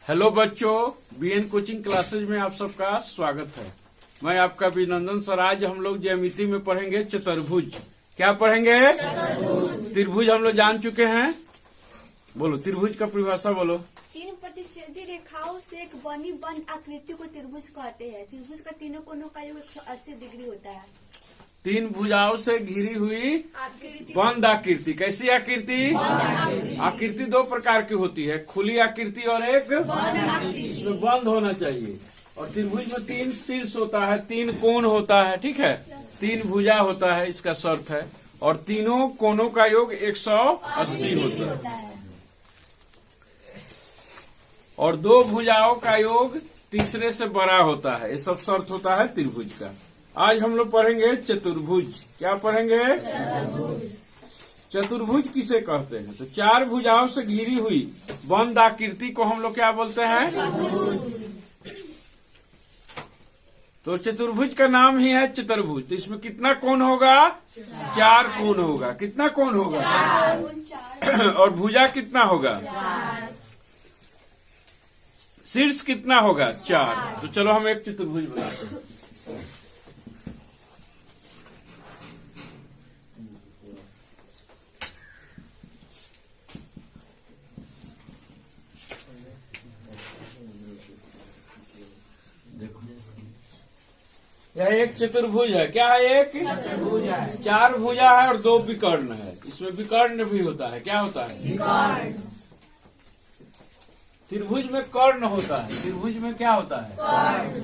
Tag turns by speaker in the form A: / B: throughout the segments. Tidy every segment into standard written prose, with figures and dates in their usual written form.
A: Hello बच्चों, BN coaching classes में आप सबका स्वागत है। मैं आपका अभिनंदन सर। आज हम लोग ज्यामिति में पढ़ेंगे चतुर्भुज। क्या पढ़ेंगे? त्रिभुज हम लोग जान चुके हैं। बोलो त्रिभुज का परिभाषा बोलो।
B: तीन प्रतिच्छेदी रेखाओं से एक बनी बंद आकृति को त्रिभुज कहते हैं। त्रिभुज का तीनों कोनों का योग 180 डिग्री होता है।
A: तीन भुजाओं से घिरी हुई बंद आकृति। कैसी आकृति? आकृति दो प्रकार की होती है, खुली आकृति और एक इसमें बंद होना चाहिए। और त्रिभुज में तीन शीर्ष होता है, तीन कोण होता है, ठीक है, तीन भुजा होता है, इसका शर्त है। और तीनों कोनों का योग 180 होता है। और दो भुजाओं का योग तीसरे से बड़ा होता है। ये सब शर्त होता है त्रिभुज का। आज हम लोग पढ़ेंगे चतुर्भुज। क्या पढ़ेंगे? चतुर्भुज किसे कहते हैं? तो चार भुजाओं से घिरी हुई बंद आकृति को हम लोग क्या बोलते हैं? तो चतुर्भुज का नाम ही है चतुर्भुज। तो इसमें कितना कोण होगा? चार कोण होगा। कितना कोण होगा? और भुजा कितना होगा? शीर्ष कितना होगा? चार। तो चलो हम एक चतुर्भुज बनाते हैं। यह एक चतुर्भुज है। क्या है? एक चतुर्भुज है। चार भुजा है और दो विकर्ण है। इसमें विकर्ण भी होता है। क्या होता है? विकर्ण। त्रिभुज में कर्ण होता है। त्रिभुज में क्या होता है? कर्ण।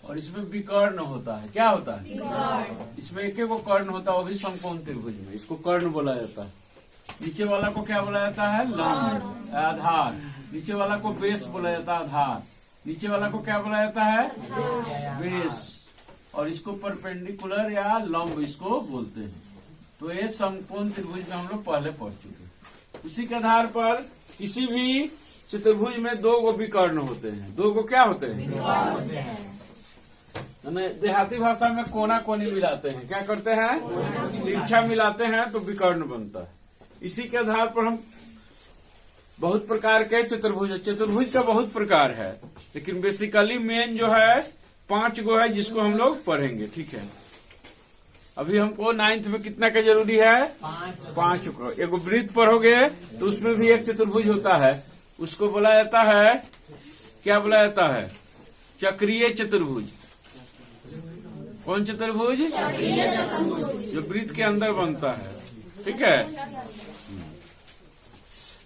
A: और इसमें विकर्ण होता है। क्या होता है? विकर्ण। इसमें एक को कर्ण होता है, वो भी समकोण त्रिभुज में। इसको कर्ण बोला जाता है। नीचे वाला को क्या बोला जाता है? लंब, आधार। नीचे वाला को बेस बोला जाता है, आधार। नीचे वाला को क्या बोला जाता है? बेस। और इसको परपेंडिकुलर या लंब इसको बोलते हैं। तो ये समकोण त्रिभुज में हम लोग पहले पढ़ चुके हैं। उसी के आधार पर किसी भी चतुर्भुज में दो गो विकर्ण होते हैं। दो गो क्या होते हैं? देहाती भाषा में कोना कोनी मिलाते हैं। क्या करते हैं? तिरछा मिलाते हैं तो विकर्ण बनता है। इसी के आधार पर हम बहुत प्रकार के चतुर्भुज का बहुत प्रकार है, लेकिन बेसिकली मेन जो है 5 गो है, जिसको हम लोग पढ़ेंगे। ठीक है, अभी हमको 9th में कितना का जरूरी है? 5 को। एक वृत्त पढ़ोगे तो उसमें भी एक चतुर्भुज होता है। उसको बोला जाता है, क्या बोला जाता है? चक्रीय चतुर्भुज। कौन चतुर्भुज? जो वृत्त के अंदर बनता है। ठीक है,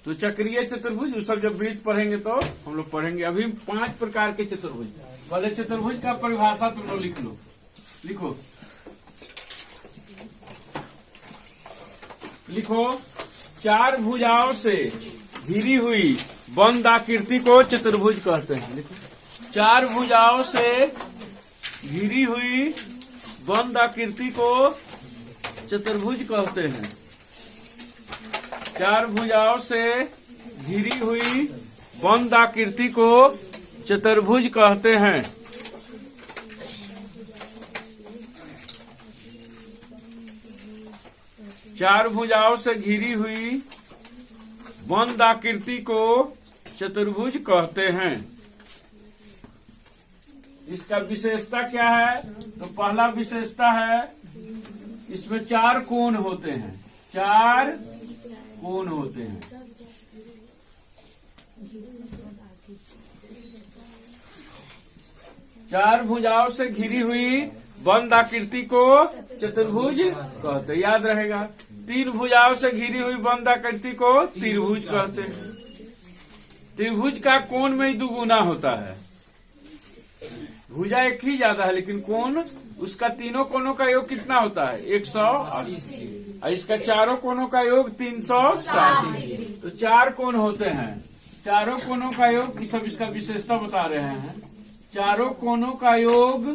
A: तो चक्रीय चतुर्भुज वो सब जब वृत्त पढ़ेंगे तो हम लोग पढ़ेंगे। अभी 5 प्रकार के चतुर्भुज। पहले चतुर्भुज का परिभाषा तुम लोग लिख लो। लिखो लिखो चार भुजाओं से घिरी हुई बंद आकृति को चतुर्भुज कहते हैं। लिखो, चार भुजाओं से घिरी हुई बंद आकृति को चतुर्भुज कहते हैं। चार भुजाओं से घिरी हुई बंद आकृति को चतुर्भुज कहते हैं। चार भुजाओं से घिरी हुई बंद आकृति को चतुर्भुज कहते हैं। इसका विशेषता क्या है? तो पहला विशेषता है, इसमें 4 कोण होते हैं। 4 कोण होते हैं। चार भुजाओं से घिरी हुई बंद आकृति को चतुर्भुज कहते हैं। याद रहेगा। 3 भुजाओं से घिरी हुई बंद आकृति को त्रिभुज कहते हैं। त्रिभुज का कोण में ही दुगुना होता है। भुजा एक ही ज्यादा है, लेकिन कोण उसका तीनों कोनों का योग कितना होता है? 180। इसका चारों कोनों का योग 360। तो 4 कोण होते हैं। चारों कोनों का योग, सब इसका विशेषता बता रहे हैं। चारों कोनों का योग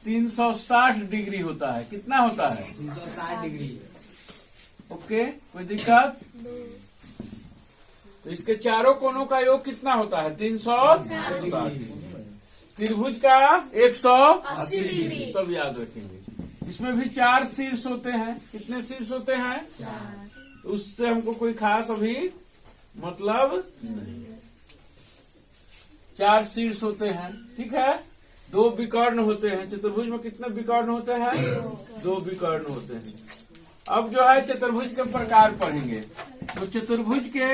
A: 360 डिग्री होता है। कितना होता है? 360 डिग्री। ओके, कोई दिक्कत? तो इसके चारों कोनों का योग कितना होता है? 360। त्रिभुज का 180 डिग्री। सब याद रखेंगे। इसमें भी 4 शीर्ष होते हैं। कितने शीर्ष होते हैं? 4। तो उससे हमको कोई खास अभी मतलब नहीं। 4 शीर्ष होते हैं, ठीक है। 2 विकर्ण होते हैं। चतुर्भुज में कितने विकर्ण होते हैं? 2 विकर्ण होते हैं। अब जो है चतुर्भुज के प्रकार पढ़ेंगे। तो चतुर्भुज के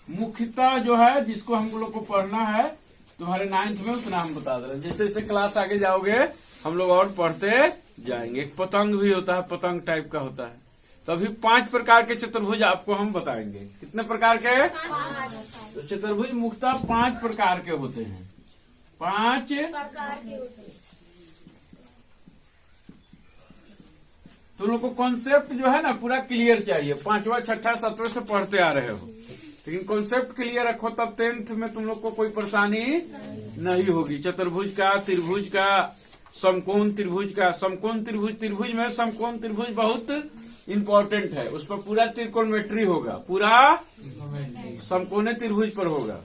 A: मुख्यतः जो है जिसको हम लोग को पढ़ना है, तुम्हारे 9th में उतना हम बता दे रहे हैं। जैसे जैसे क्लास आगे जाओगे हम लोग और पढ़ते जाएंगे। एक पतंग भी होता है, पतंग टाइप का होता है। तो अभी 5 प्रकार के चतुर्भुज आपको हम बताएंगे। कितने प्रकार के? 5। तो चतुर्भुज मुख्यतः 5 प्रकार के होते हैं। 5
B: प्रकार के होते हैं।
A: तुम लोग को कॉन्सेप्ट जो है ना पूरा क्लियर चाहिए। 5वां 6ठा 7वें से पढ़ते आ रहे हो, लेकिन कॉन्सेप्ट क्लियर रखो, तब 10th में तुम लोग को कोई परेशानी नहीं होगी। चतुर्भुज का, त्रिभुज का, समकोण त्रिभुज का। समकोण त्रिभुज, त्रिभुज में समकोण त्रिभुज बहुत इम्पोर्टेंट है। उस पर पूरा त्रिकोणमिति होगा, पूरा समकोण त्रिभुज पर होगा।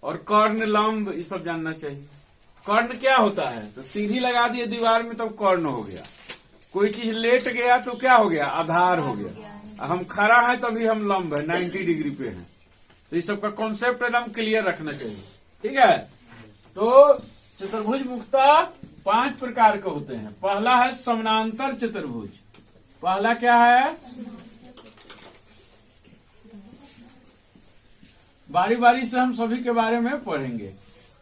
A: और कर्ण, लंब, ये सब जानना चाहिए। कर्ण क्या होता है? तो सीढ़ी लगा दिए दीवार में तब कर्ण हो गया। कोई चीज लेट गया तो क्या हो गया? आधार हो गया। हम खड़ा है तभी हम लंब है, 90 डिग्री पे है। तो इस सब का कॉन्सेप्ट एकदम क्लियर रखना चाहिए, ठीक है। तो चतुर्भुज मुख्यतः 5 प्रकार के होते हैं। पहला है समानांतर चतुर्भुज। पहला क्या है? बारी बारी से हम सभी के बारे में पढ़ेंगे।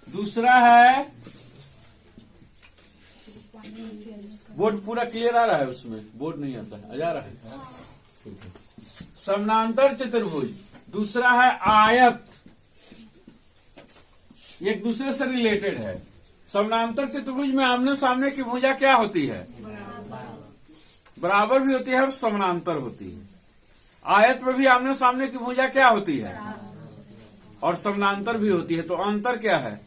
A: दूसरा है, बोर्ड पूरा क्लियर आ रहा है? उसमें बोर्ड नहीं आता है, आ रहा है? ठीक है। समानांतर चतुर्भुज। दूसरा है आयत, एक दूसरे से रिलेटेड है। समानांतर चतुर्भुज में आमने सामने की भुजा क्या होती है? बराबर भी होती है और समानांतर होती है। आयत में भी आमने सामने की भुजा क्या होती है? और समानांतर भी होती है। तो अंतर क्या है?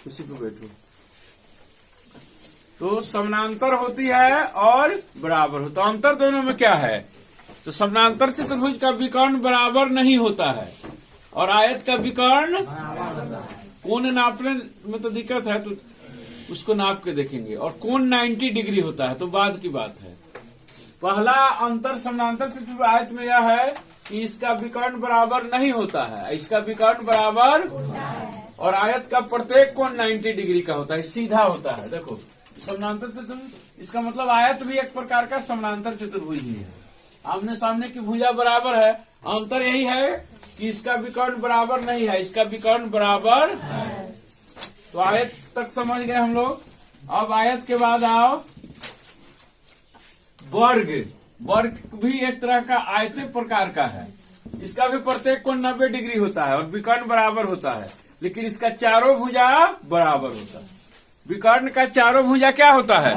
A: उसी पे बैठो। तो समानांतर होती है और बराबर होता है। अंतर दोनों में क्या है? तो समानांतर चतुर्भुज का विकर्ण बराबर नहीं होता है और आयत का विकर्ण कोण नापने में तो दिक्कत है, तो उसको नाप के देखेंगे। और कोण 90 डिग्री होता है, तो बाद की बात है। पहला अंतर समानांतर चतुर्भुज आयत में यह है कि इसका विकर्ण बराबर नहीं होता है, इसका विकर्ण बराबर और आयत का प्रत्येक कोण 90 डिग्री का होता है, सीधा होता है। देखो समानांतर चतुर्भुज, इसका मतलब आयत भी एक प्रकार का समानांतर चतुर्भुज ही है। आमने सामने की भुजा बराबर है, अंतर यही है कि इसका विकर्ण बराबर नहीं है, इसका विकर्ण बराबर है। तो आयत तक समझ गए हम लोग। अब आयत के बाद आओ वर्ग। वर्ग भी एक तरह का आयतीय प्रकार का है। इसका भी प्रत्येक कोण 90 डिग्री होता है और विकर्ण बराबर होता है, लेकिन इसका चारों भुजा बराबर होता है। विकर्ण का चारों भुजा क्या होता है?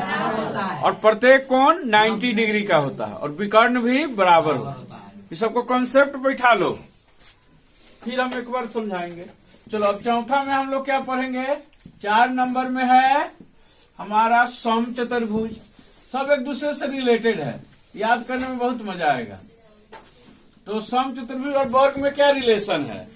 A: और प्रत्येक कोण 90 डिग्री का होता है और विकर्ण भी बराबर होता है। इस सबको कॉन्सेप्ट बैठा लो, फिर हम एक बार समझाएंगे। चलो अब चौथा में हम लोग क्या पढ़ेंगे? 4 नंबर में है हमारा सम चतुर्भुज। सब एक दूसरे से रिलेटेड है, याद करने में बहुत मजा आएगा। तो सम चतुर्भुज और वर्ग में क्या रिलेशन है?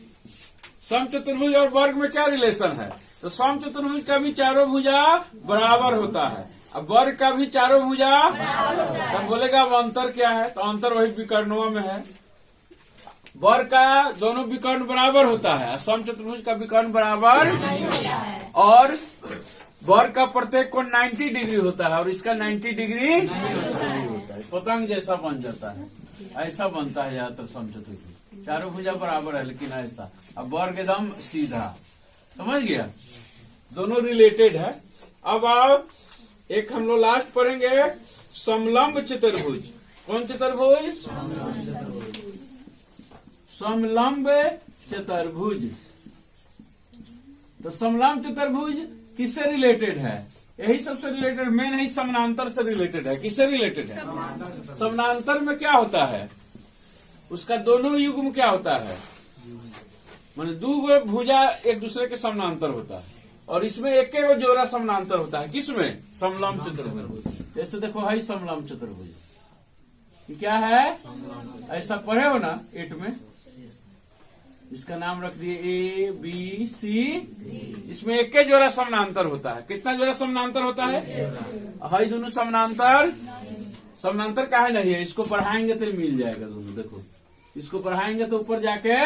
A: सम चतुर्भुज और वर्ग में क्या रिलेशन है? तो सम चतुर्भुज का भी चारों भुजा बराबर होता है, अब वर्ग का भी चारों भुजा बराबर होता है। तब बोलेगा अब अंतर क्या है? तो अंतर वही विकर्णों में है। वर्ग का दोनों विकर्ण बराबर होता है, सम चतुर्भुज का विकर्ण बराबर नहीं होता है। और वर्ग का प्रत्येक कोण 90 डिग्री होता है और इसका 90 डिग्री नहीं होता है। पतंग जैसा बन जाता है, ऐसा बनता है ज्यादातर सम चतुर्भुज। चारों भुजा बराबर है लेकिन ऐसा। अब वर्ग एकदम सीधा, समझ गया? दोनों रिलेटेड है। अब आओ एक हम लोग लास्ट पढ़ेंगे समलंब चतुर्भुज। कौन चतुर्भुज? समलंब चतुर्भुज। तो समलंब चतुर्भुज किससे रिलेटेड है? यही सबसे रिलेटेड, मेन है समानांतर से रिलेटेड है। किससे रिलेटेड है? समानांतर में क्या होता है? उसका दोनों युग्म क्या होता है? माने दो भुजा एक दूसरे के समानांतर होता है और इसमें एक जोड़ा समानांतर होता है। किसमें? समलंब चतुर्भुज। जैसे देखो है समलंब चतुर्भुज, क्या है? ऐसा पढ़े हो ना 8 में? इसका नाम रख दिए ए बी सी। इसमें एक के जोड़ा समानांतर होता है। कितना जोड़ा समानांतर होता है? हाई दोनों समानांतर। समानांतर काहे नहीं है? इसको पढ़ाएंगे तो मिल जाएगा दोनों। देखो इसको पढ़ाएंगे तो ऊपर जाके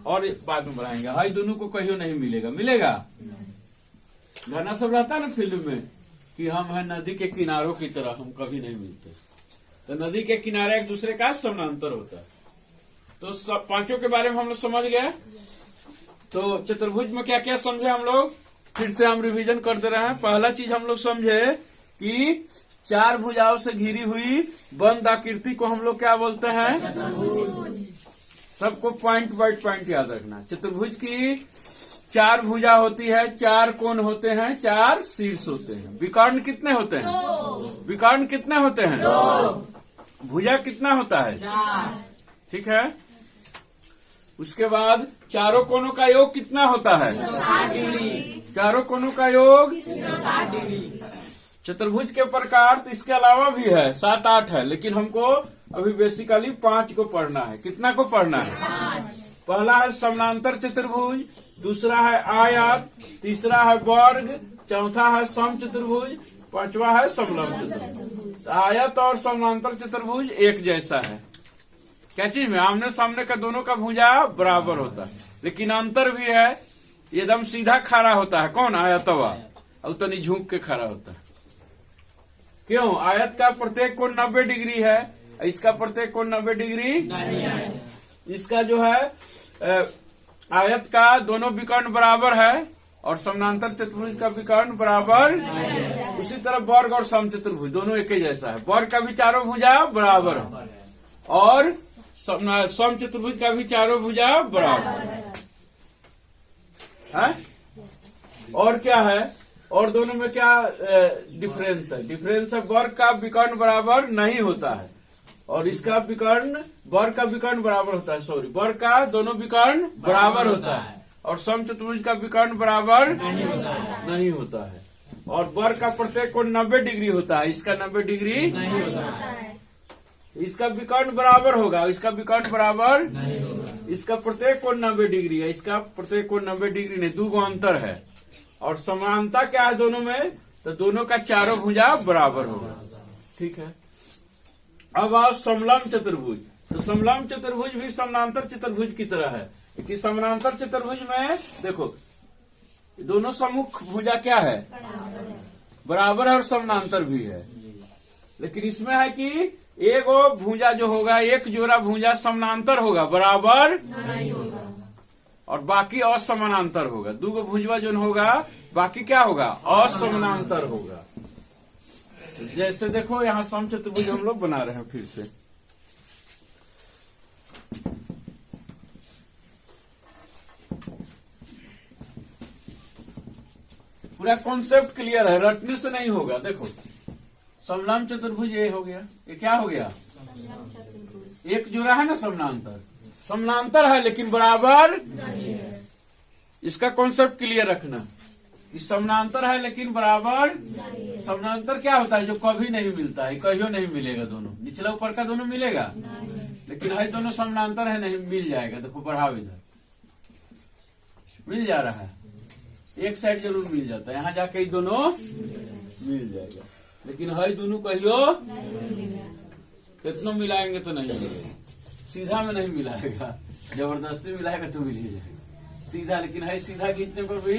A: और बाद में बढ़ाएंगे। हाई दोनों को कहियो नहीं मिलेगा। मिलेगा? गाना सब रहता है ना फिल्म में कि हम है नदी के किनारों की तरह, हम कभी नहीं मिलते। तो नदी के किनारे एक दूसरे का समानांतर होता है। तो सब पांचों के बारे में हम लोग समझ गए। तो चतुर्भुज में क्या क्या समझे हम लोग, फिर से हम रिवीजन कर दे रहे हैं। पहला चीज हम लोग समझे कि चार भुजाओं से घिरी हुई बंद आकृति को हम लोग क्या बोलते हैं? सबको पॉइंट बाय पॉइंट याद रखना। चतुर्भुज की चार भुजा होती है, चार कोण होते हैं, चार शीर्ष होते हैं। विकर्ण कितने होते हैं? विकर्ण कितने होते हैं? भुजा कितना होता है? ठीक है। उसके बाद चारों कोणों का योग कितना होता है? चारों कोणों का योग। चतुर्भुज के प्रकार तो इसके अलावा भी है, 7-8 है, लेकिन हमको अभी बेसिकली 5 को पढ़ना है। कितना को पढ़ना है? पहला है समानांतर चतुर्भुज, दूसरा है आयत, तीसरा है वर्ग, चौथा है सम चतुर्भुज, पांचवा है समलंब चतुर्भुज। आयत और समानांतर चतुर्भुज एक जैसा है। क्या चीज में? आमने सामने का दोनों का भुजा बराबर होता है, लेकिन अंतर भी है। एकदम सीधा खड़ा होता है कौन? आयतवा। और तनी झुक के खड़ा होता है। क्यों? आयत का प्रत्येक कोण 90 डिग्री है, इसका प्रत्येक कोण 90 डिग्री नहीं है। इसका जो है आयत का दोनों विकर्ण बराबर है और समानांतर चतुर्भुज का विकर्ण बराबर। उसी तरह वर्ग और सम चतुर्भुज दोनों एक ही जैसा है। वर्ग का भी चारों भुजा बराबर है और सम चतुर्भुज का भी चारों भुजा बराबर है। और क्या है? और दोनों में क्या डिफरेंस है? डिफरेंस है वर्ग का विकर्ण बराबर नहीं होता है और इसका विकर्ण, वर्ग का विकर्ण बराबर होता है। सॉरी, वर्ग का दोनों विकर्ण बराबर होता है और सम चतुर्भुज का विकर्ण बराबर नहीं होता है। और वर्ग का प्रत्येक कोण 90 डिग्री होता है, इसका 90 डिग्री नहीं होता है। इसका विकर्ण बराबर होगा, इसका विकर्ण बराबर नहीं होगा। इसका प्रत्येक कोण 90 डिग्री है, इसका प्रत्येक कोण 90 डिग्री नहीं, दो अंतर है। और समानता क्या है दोनों में? तो दोनों का चारों भुजा बराबर होगा। ठीक है। अब आओ समलंब चतुर्भुज। तो समलंब चतुर्भुज भी समानांतर चतुर्भुज की तरह है कि समानांतर चतुर्भुज में देखो दोनों सम्मुख भुजा क्या है? बराबर है और समानांतर भी है। लेकिन इसमें है कि एक भुजा जो होगा, एक जोड़ा भुजा समानांतर होगा, बराबर नहीं होगा, और बाकी असमानांतर होगा। दो भुजवा जो होगा बाकी क्या होगा? असमानांतर होगा। जैसे देखो यहाँ सम चतुर्भुज हम लोग बना रहे हैं फिर से। पूरा कॉन्सेप्ट क्लियर है, रटने से नहीं होगा। देखो समलंब चतुर्भुज ये हो गया, ये क्या हो गया? एक जोड़ा है ना समानांतर, समानांतर है लेकिन बराबर नहीं है। इसका कॉन्सेप्ट क्लियर रखना कि समानांतर है लेकिन बराबर नहीं है। समानांतर क्या होता है? जो कभी नहीं मिलता है, कहियो नहीं मिलेगा। दोनों निचला ऊपर का दोनों मिलेगा नहीं। लेकिन है दोनों समानांतर है, नहीं मिल जाएगा। देखो बढ़ाओ, इधर मिल जा रहा है, एक साइड जरूर मिल जाता है, यहाँ जाके ये दोनों मिल जाएगा। लेकिन है दोनों कहियो कितनों मिलाएंगे तो नहीं मिलेगा। सीधा में नहीं मिलाएगा, जबरदस्ती मिलाएगा तो मिल ही जाएगा सीधा। लेकिन है सीधा खींचने पर भी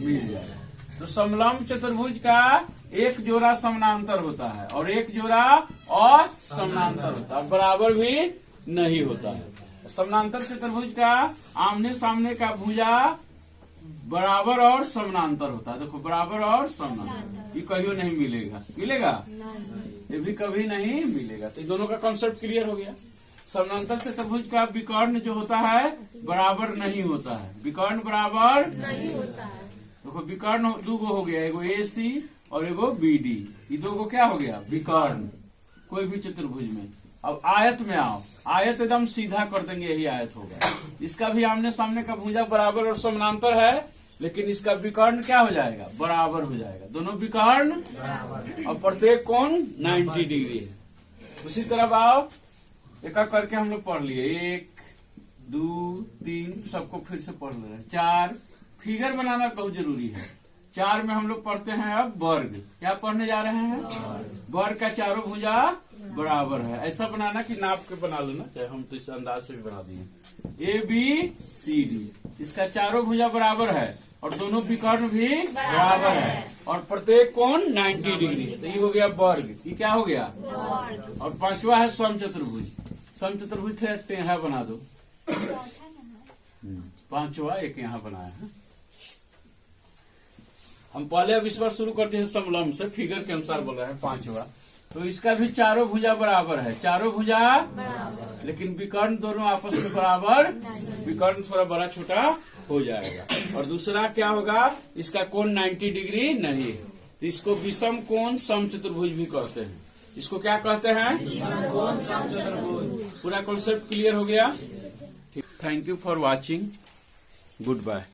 A: मिल जाएगा। तो समलंब चतुर्भुज का एक जोड़ा समानांतर होता है और एक जोड़ा असमानांतर होता है, बराबर भी नहीं होता है। समानांतर चतुर्भुज का आमने सामने का भुजा बराबर और समानांतर होता है। देखो बराबर और समानांतर, ये कहियो नहीं मिलेगा। मिलेगा? ये भी कभी नहीं मिलेगा। तो दोनों का कॉन्सेप्ट क्लियर हो गया। समानांतर चतुर्भुज का विकर्ण जो होता है बराबर नहीं होता है, विकर्ण बराबर नहीं होता है। देखो विकर्ण दो गो हो गया, एगो AC और एगो BD, ये दो गो क्या हो गया? विकर्ण। कोई भी चतुर्भुज में। अब आयत में आओ, आयत एकदम सीधा कर देंगे, यही आयत होगा। इसका भी आमने सामने का भुजा बराबर और समानांतर है, लेकिन इसका विकर्ण क्या हो जाएगा? बराबर हो जाएगा। दोनों विकर्ण और प्रत्येक कोण 90 डिग्री है। उसी तरह आओ, एक करके हम लोग पढ़ लिए। 1 2 3 सबको फिर से पढ़ ले रहे हैं। 4 फिगर बनाना बहुत जरूरी है। 4 में हम लोग पढ़ते हैं अब वर्ग। क्या पढ़ने जा रहे हैं? वर्ग का चारों भुजा बराबर है। ऐसा बनाना कि नाप के बना लेना, चाहे हम तो इस अंदाज से भी बना दिए। ABCD इसका चारों भुजा बराबर है और दोनों विकर्ण भी बराबर है और प्रत्येक कोण 90 डिग्री है। तो ये हो गया वर्ग। ये क्या हो गया? और 5वां है समचतुर्भुज। समचतुर्भुज टेढ़ा बना दो। 5वां एक यहाँ बनाया है। हम पहले अब इस बार शुरू करते हैं समलंब से, फिगर के अनुसार बोल रहे हैं 5वां। तो इसका भी चारों भुजा बराबर है। चारों भुजा लेकिन विकर्ण दोनों आपस में बराबर, विकर्ण थोड़ा बड़ा छोटा हो जाएगा। और दूसरा क्या होगा? इसका कोण 90 डिग्री नहीं है, तो इसको विषम कोण समचतुर्भुज भी कहते हैं। इसको क्या कहते हैं? पूरा कॉन्सेप्ट क्लियर हो गया? Thank you for watching. Good bye.